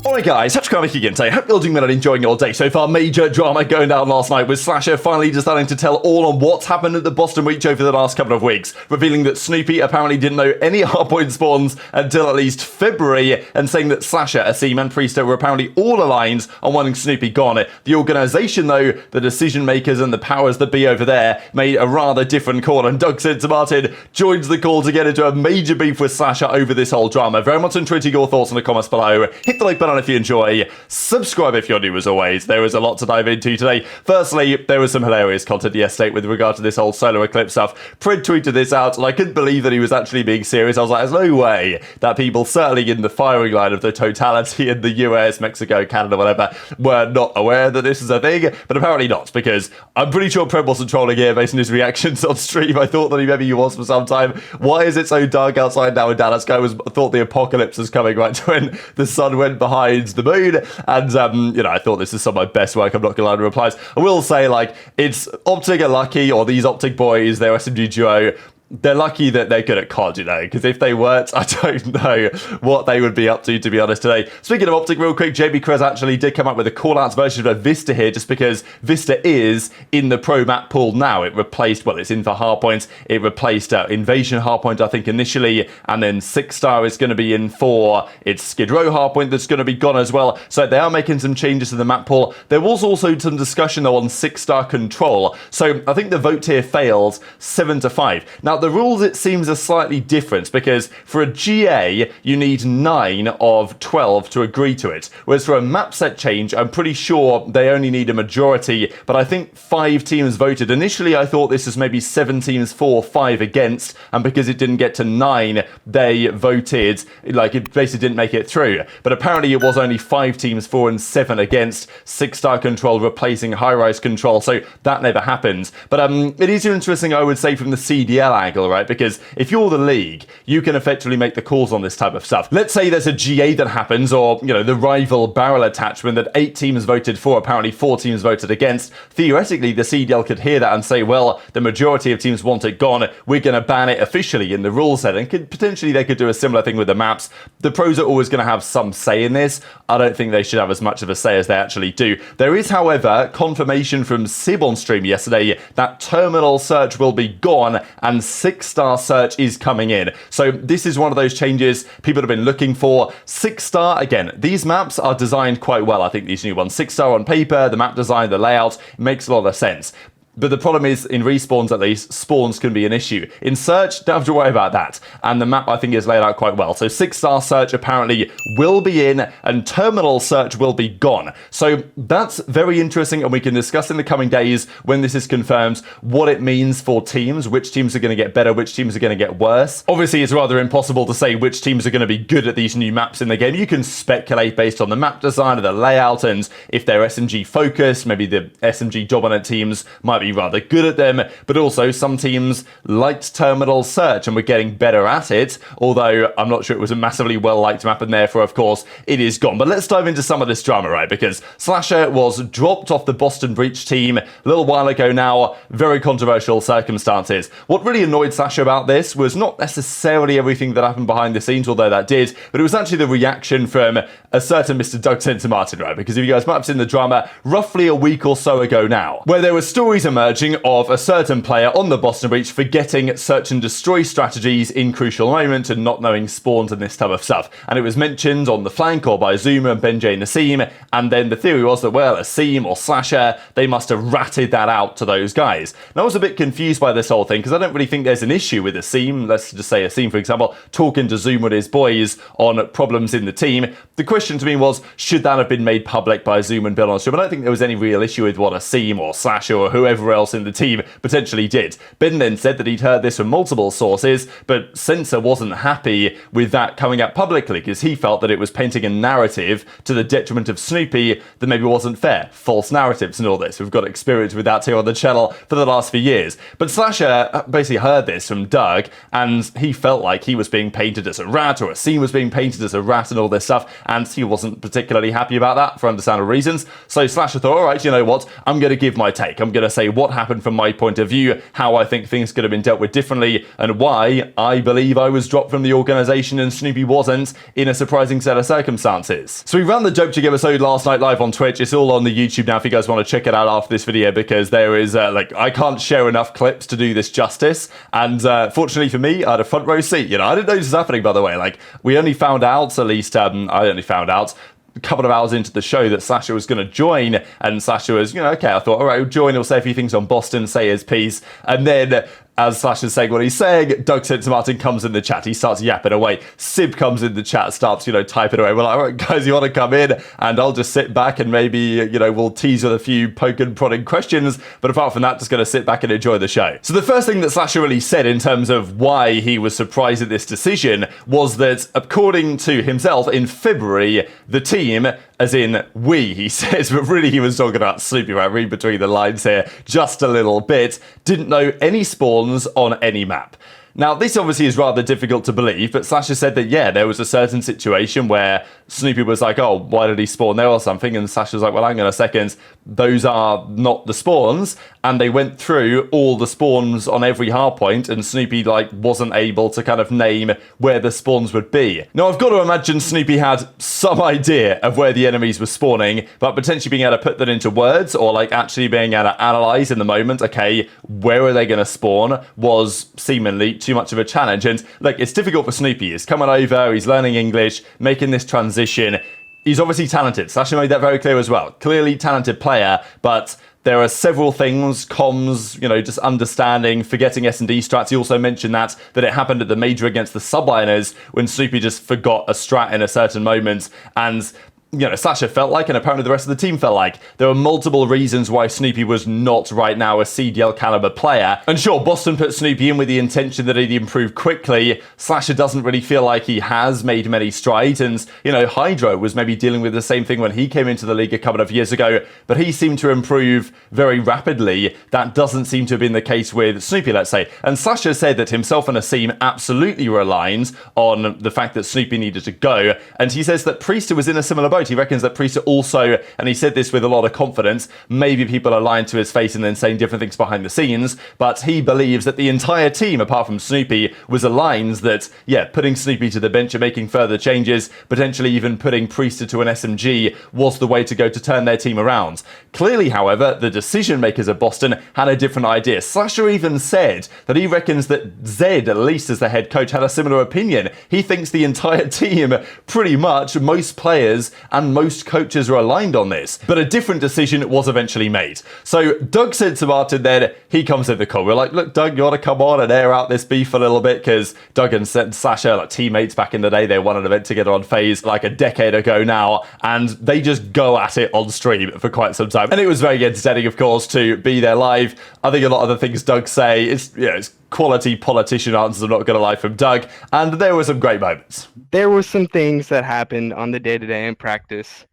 Alright guys, HyDra again today. Hope you're doing well and enjoying your day so far. Major drama going down last night with SlasheR finally deciding to tell all on what's happened at the Boston Breach over the last couple of weeks, revealing that Snoopy apparently didn't know any hardpoint spawns until at least February, and saying that SlasheR, Asim and Priestahh were apparently all aligned on wanting Snoopy gone. The organisation though, the decision makers and the powers that be over there, made a rather different call, and Censor joins the call to get into a major beef with SlasheR over this whole drama. Very much intriguing your thoughts in the comments below. Hit the like button if you enjoy, subscribe if you're new as always. There is a lot to dive into today. Firstly, there was some hilarious content yesterday with regard to this whole solar eclipse stuff. Pred tweeted this out and I couldn't believe that he was actually being serious. I was like, there's no way that people certainly in the firing line of the totality in the US, Mexico, Canada, whatever, were not aware that this is a thing, but apparently not, because I'm pretty sure Pred wasn't trolling here based on his reactions on stream. I thought that maybe he was for some time. Why is it so dark outside now in Dallas? Guy thought the apocalypse was coming right when the sun went behind the moon, and you know, I thought this is some of my best work. I'm not gonna lie to replies. I will say, like, it's OpTic are lucky, or these OpTic boys, their SMG duo, they're lucky that they're good at COD, you know, because if they weren't, I don't know what they would be up to be honest, today. Speaking of OpTic real quick, JB Krez actually did come up with a call-outs version of Vista here, just because Vista is in the pro map pool now. It replaced, well, it's in for hardpoint. It replaced Invasion hardpoint, I think, initially, and then 6-star is going to be in for its Skid Row hardpoint that's going to be gone as well. So they are making some changes to the map pool. There was also some discussion, though, on 6-star control. So I think the vote here fails 7-5. Now, the rules, it seems, are slightly different, because for a GA, you need 9 of 12 to agree to it. Whereas for a map set change, I'm pretty sure they only need a majority, but I think 5 teams voted. Initially, I thought this was maybe 7 teams for, 5 against, and because it didn't get to 9, they voted, like, it basically didn't make it through. But apparently it was only 5 teams for and 7 against, 6-star control replacing high-rise control, so that never happens. But it is interesting, I would say, from the CDL angle, right? Because if you're the league, you can effectively make the calls on this type of stuff. Let's say there's a GA that happens, or, you know, the rival barrel attachment that 8 teams voted for, apparently 4 teams voted against. Theoretically, the CDL could hear that and say, well, the majority of teams want it gone, we're going to ban it officially in the rule set, and potentially they could do a similar thing with the maps. The pros are always going to have some say in this. I don't think they should have as much of a say as they actually do. There is, however, confirmation from Sib on stream yesterday that terminal search will be gone and 6-star search is coming in. So this is one of those changes people have been looking for. 6-star, again, these maps are designed quite well, I think, these new ones. 6-star on paper, the map design, the layout, makes a lot of sense. But the problem is, in respawns at least, spawns can be an issue. In search, don't have to worry about that. And the map, I think, is laid out quite well. So 6-star search apparently will be in, and terminal search will be gone. So that's very interesting, and we can discuss in the coming days, when this is confirmed, what it means for teams, which teams are going to get better, which teams are going to get worse. Obviously, it's rather impossible to say which teams are going to be good at these new maps in the game. You can speculate based on the map design or the layout, and if they're SMG focused, maybe the SMG dominant teams might be rather good at them, but also some teams liked terminal search and were getting better at it, although I'm not sure it was a massively well-liked map, and therefore, of course, it is gone. But let's dive into some of this drama, right? Because SlasheR was dropped off the Boston Breach team a little while ago now. Very controversial circumstances. What really annoyed SlasheR about this was not necessarily everything that happened behind the scenes, although that did, but it was actually the reaction from a certain Mr. Doug Censor, right? Because if you guys might have seen the drama roughly a week or so ago now, where there were stories emerging of a certain player on the Boston Breach forgetting search and destroy strategies in crucial moments and not knowing spawns and this type of stuff. And it was mentioned on the flank or by Zuma and Benjay and Asim, and then the theory was that, well, Asim or SlasheR, they must have ratted that out to those guys. And I was a bit confused by this whole thing, because I don't really think there's an issue with Asim, let's just say Asim, for example, talking to Zuma and his boys on problems in the team. The question to me was, should that have been made public by Zuma and Bill on stream? I don't think there was any real issue with what Asim or SlasheR or whoever else in the team potentially did. Ben then said that he'd heard this from multiple sources, but Censor wasn't happy with that coming out publicly, because he felt that it was painting a narrative to the detriment of Snoopy that maybe wasn't fair. False narratives and all this. We've got experience with that here on the channel for the last few years. But SlasheR basically heard this from Doug, and he felt like he was being painted as a rat, or Asim was being painted as a rat and all this stuff, and he wasn't particularly happy about that for understandable reasons. So SlasheR thought, all right, you know what, I'm going to give my take. I'm going to say what happened from my point of view, how I think things could have been dealt with differently, and why I believe I was dropped from the organisation and Snoopy wasn't, in a surprising set of circumstances. So we ran the Joke Jig episode last night live on Twitch. It's all on the YouTube now if you guys want to check it out after this video, because there is, I can't share enough clips to do this justice, and fortunately for me, I had a front row seat. You know, I didn't know this was happening, by the way. Like, we only found out, at least, I only found out a couple of hours into the show that SlasheR was going to join, and SlasheR was, okay, I thought, all right, he'll join, he'll say a few things on Boston, say his piece, and then as SlasheR's saying what he's saying, Doug Censor comes in the chat, he starts yapping away, Simp comes in the chat, starts, typing away, we're like, all right, guys, you want to come in, and I'll just sit back and maybe, we'll tease with a few poke and prodding questions, but apart from that, just going to sit back and enjoy the show. So the first thing that SlasheR really said in terms of why he was surprised at this decision was that, according to himself, in February, the team, as in we, he says, but really he was talking about Snoopy, right? Read between the lines here just a little bit, didn't know any spawns on any map. Now, this obviously is rather difficult to believe, but SlasheR said that, yeah, there was a certain situation where Snoopy was like, oh, why did he spawn there or something? And SlasheR was like, well, hang on a second, those are not the spawns. And they went through all the spawns on every hardpoint, and Snoopy, wasn't able to kind of name where the spawns would be. Now, I've got to imagine Snoopy had some idea of where the enemies were spawning, but potentially being able to put that into words, or, actually being able to analyze in the moment, okay, where are they going to spawn, was seemingly too much of a challenge. And it's difficult for Snoopy. He's coming over, he's learning English, making this transition. He's obviously talented. SlasheR made that very clear as well. Clearly talented player, but there are several things, comms, just understanding, forgetting S&D strats. He also mentioned that it happened at the major against the Subliners when Snoopy just forgot a strat in a certain moment, and SlasheR felt like, and apparently the rest of the team felt like, there were multiple reasons why Snoopy was not right now a CDL caliber player. And sure, Boston put Snoopy in with the intention that he'd improve quickly. SlasheR doesn't really feel like he has made many strides, and, HyDra was maybe dealing with the same thing when he came into the league a couple of years ago, but he seemed to improve very rapidly. That doesn't seem to have been the case with Snoopy, let's say. And SlasheR said that himself and Asim absolutely were aligned on the fact that Snoopy needed to go, and he says that Priestahh was in a similar boat. He reckons that Priestahh also, and he said this with a lot of confidence, maybe people are lying to his face and then saying different things behind the scenes, but he believes that the entire team, apart from Snoopy, was aligned that, yeah, putting Snoopy to the bench and making further changes, potentially even putting Priestahh to an SMG, was the way to go to turn their team around. Clearly, however, the decision makers of Boston had a different idea. SlasheR even said that he reckons that Zed, at least as the head coach, had a similar opinion. He thinks the entire team, pretty much, most players and most coaches are aligned on this, but a different decision was eventually made. So Doug said to Martin then, he comes in the call. We're like, look, Doug, you want to come on and air out this beef a little bit? Because Doug and SlasheR, teammates back in the day, they won an event together on FaZe a decade ago now, and they just go at it on stream for quite some time. And it was very entertaining, of course, to be there live. I think a lot of the things Doug say, it's quality politician answers, I'm not going to lie, from Doug, and there were some great moments. There were some things that happened on the day-to-day in practice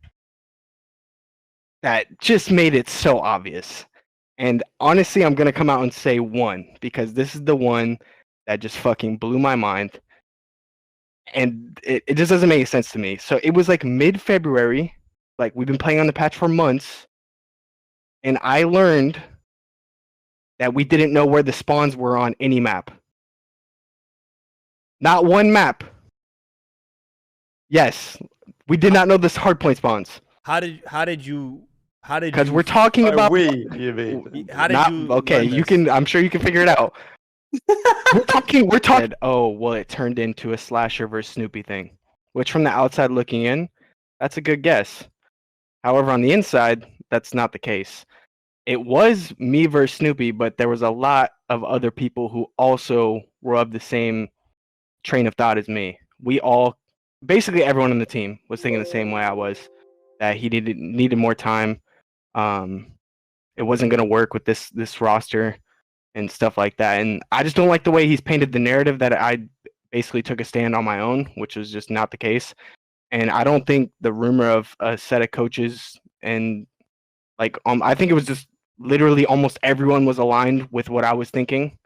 that just made it so obvious. And honestly, I'm going to come out and say one, because this is the one that just fucking blew my mind. And it just doesn't make sense to me. So it was mid-February, we've been playing on the patch for months, and I learned that we didn't know where the spawns were on any map. Not one map. Yes, we did not know the hardpoint spawns. How did you? Because we're talking about you mean? How did you? Okay, you can. I'm sure you can figure it out. We're talking. Oh well, it turned into a SlasheR versus Snoopy thing, which from the outside looking in, that's a good guess. However, on the inside, that's not the case. It was me versus Snoopy, but there was a lot of other people who also were of the same train of thought as me. We all, basically everyone on the team was thinking the same way I was, that he needed more time. It wasn't going to work with this roster and stuff like that. And I just don't like the way he's painted the narrative that I basically took a stand on my own, which was just not the case. And I don't think the rumor of a set of coaches and I think it was just literally almost everyone was aligned with what I was thinking.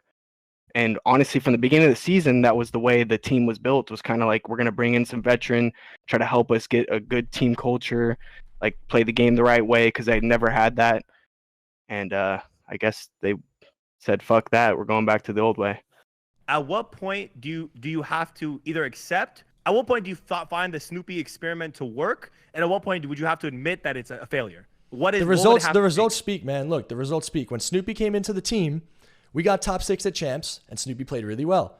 And honestly, from the beginning of the season, that was the way the team was built. It was kind of we're going to bring in some veteran, try to help us get a good team culture, play the game the right way, because I never had that. And I guess they said, "Fuck that, we're going back to the old way." At what point do you have to either accept? At what point do you find the Snoopy experiment to work? And at what point would you have to admit that it's a failure? What is the results? The results speak, man. Look, the results speak. When Snoopy came into the team, we got top 6 at champs, and Snoopy played really well.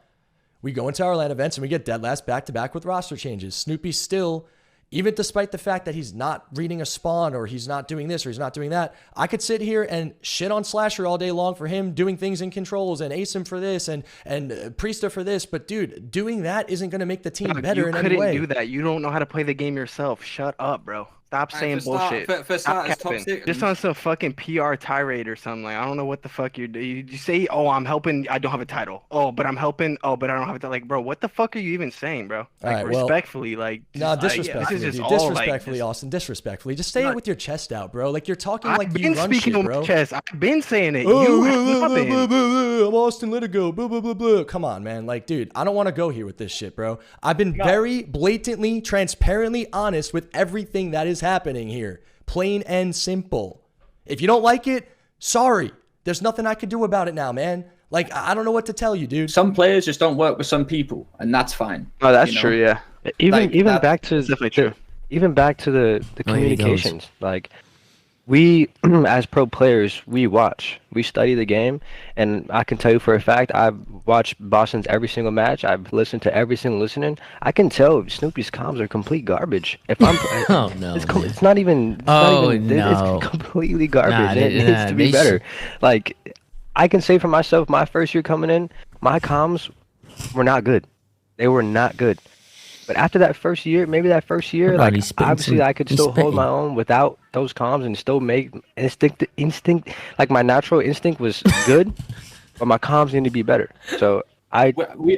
We go into our LAN events and we get dead last back to back with roster changes. Snoopy still, even despite the fact that he's not reading a spawn or he's not doing this or he's not doing that, I could sit here and shit on SlasheR all day long for him doing things in controls and Asim for this and Priestahh for this. But dude, doing that isn't going to make the team better in any way. You couldn't do that. You don't know how to play the game yourself. Shut up, bro. Stop saying bullshit. Stop capping. Just on some fucking PR tirade or something. Like, I don't know what the fuck you're doing. You say, "Oh, I'm helping. I don't have a title. Oh, but I'm helping. Oh, but I don't have a title." Like, bro, what the fuck are you even saying, bro? Like, right, respectfully, like. No, disrespectfully, this is dude. just Disrespectfully, Austin. Disrespectfully. Just say it with your chest out, bro. Like you're talking like you run shit, bro. I've been saying it. You have not been. I'm Austin. Let it go. Blah, blah, blah, blah. Come on, man. Like, dude, I don't want to go here with this shit, bro. I've been very blatantly, transparently honest with everything that is happening here. Plain and simple. If you don't like it, sorry. There's nothing I can do about it now, man. Like, I don't know what to tell you, dude. Some players just don't work with some people, and that's fine. Oh, that's true, yeah. Even back to definitely true. Even back to the communications. Like, we as pro players, we watch, we study the game, and I can tell you for a fact, I've watched Boston's every single match. I've listened to every single listening. I can tell Snoopy's comms are complete garbage. If I'm, oh no, it's not even. It's completely garbage. It needs to be better. Like, I can say for myself, my first year coming in, my comms were not good. They were not good. But after that first year, like obviously I could still hold my own without those comms and still make instinct. Like my natural instinct was good, but my comms need to be better. So we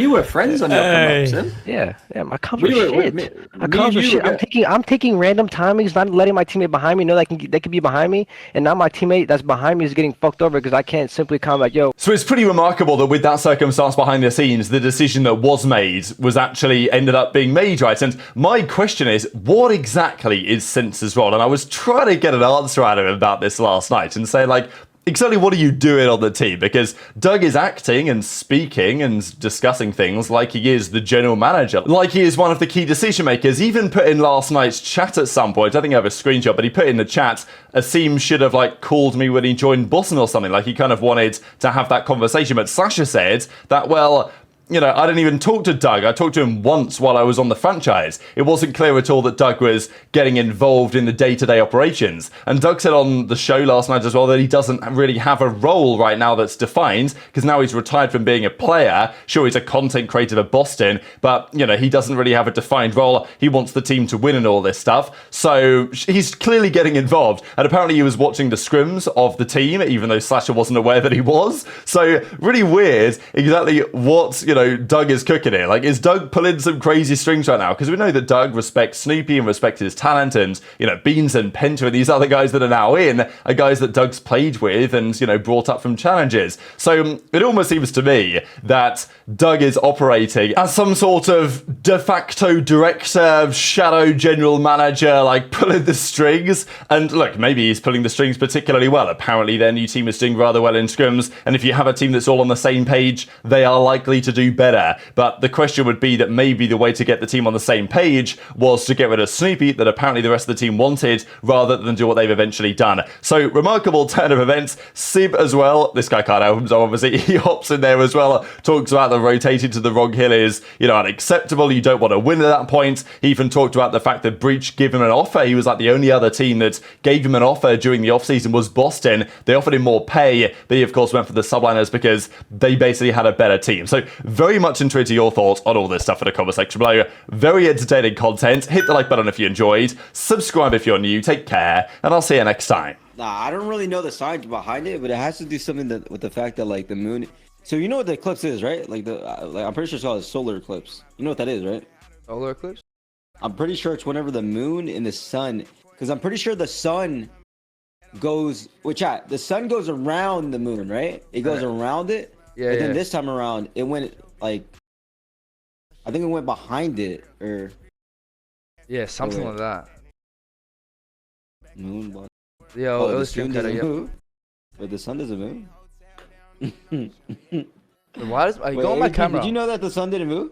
were friends on your comms. Yeah, my comms were shit. My comms were shit. I'm taking random timings, not letting my teammate behind me know they could be behind me, and now my teammate that's behind me is getting fucked over because I can't simply come like, yo. So it's pretty remarkable that with that circumstance behind the scenes, the decision that was made was actually ended up being made, right? And my question is, what exactly is Censor's role? And I was trying to get an answer out of him about this last night and say, like, exactly what are you doing on the team? Because Doug is acting and speaking and discussing things like he is the general manager, like he is one of the key decision makers. Even put in last night's chat at some point, I think I have a screenshot, but he put in the chat, Asim should have like called me when he joined Boston or something, like he kind of wanted to have that conversation. But SlasheR said that, well, you know, I didn't even talk to Doug. I talked to him once while I was on the franchise. It wasn't clear at all that Doug was getting involved in the day-to-day operations. And Doug said on the show last night as well that he doesn't really have a role right now that's defined, because now he's retired from being a player. Sure, he's a content creator at Boston, but, you know, he doesn't really have a defined role. He wants the team to win and all this stuff. So he's clearly getting involved. And apparently he was watching the scrims of the team, even though SlasheR wasn't aware that he was. So really weird exactly what, you know, Doug is cooking here. Like, is Doug pulling some crazy strings right now? Because we know that Doug respects Snoopy and respects his talent, and, you know, Beans and Penta and these other guys that are now in are guys that Doug's played with and, you know, brought up from challenges. So it almost seems to me that Doug is operating as some sort of de facto director, shadow general manager, like pulling the strings. And look, maybe he's pulling the strings particularly well. Apparently their new team is doing rather well in scrims, and if you have a team that's all on the same page, they are likely to do better. But the question would be that maybe the way to get the team on the same page was to get rid of Snoopy, that apparently the rest of the team wanted, rather than do what they've eventually done. So remarkable turn of events. Simp as well, this guy can't help himself obviously, he hops in there as well, talks about the rotating to the wrong hill is, you know, unacceptable, you don't want to win at that point. He even talked about the fact that Breach gave him an offer. He was like, the only other team that gave him an offer during the offseason was Boston. They offered him more pay, but he of course went for the Subliners because they basically had a better team. So very much into your thoughts on all this stuff in the comment section below. Very entertaining content. Hit the like button if you enjoyed. Subscribe if you're new. Take care, and I'll see you next time. Nah, I don't really know the science behind it, but it has to do something with the fact that like the moon. So you know what the eclipse is, right? Like I'm pretty sure it's called a solar eclipse. You know what that is, right? Solar eclipse? I'm pretty sure it's whenever the moon and the sun, because I'm pretty sure the sun goes. The sun goes around the moon, right? It goes around it. Yeah. But then this time around, it went like. I think it went behind it, or yeah, something like that. Moon. Yeah, it was June. But the sun doesn't move. Why does? Go on my Erik, camera. Did you know that the sun didn't move?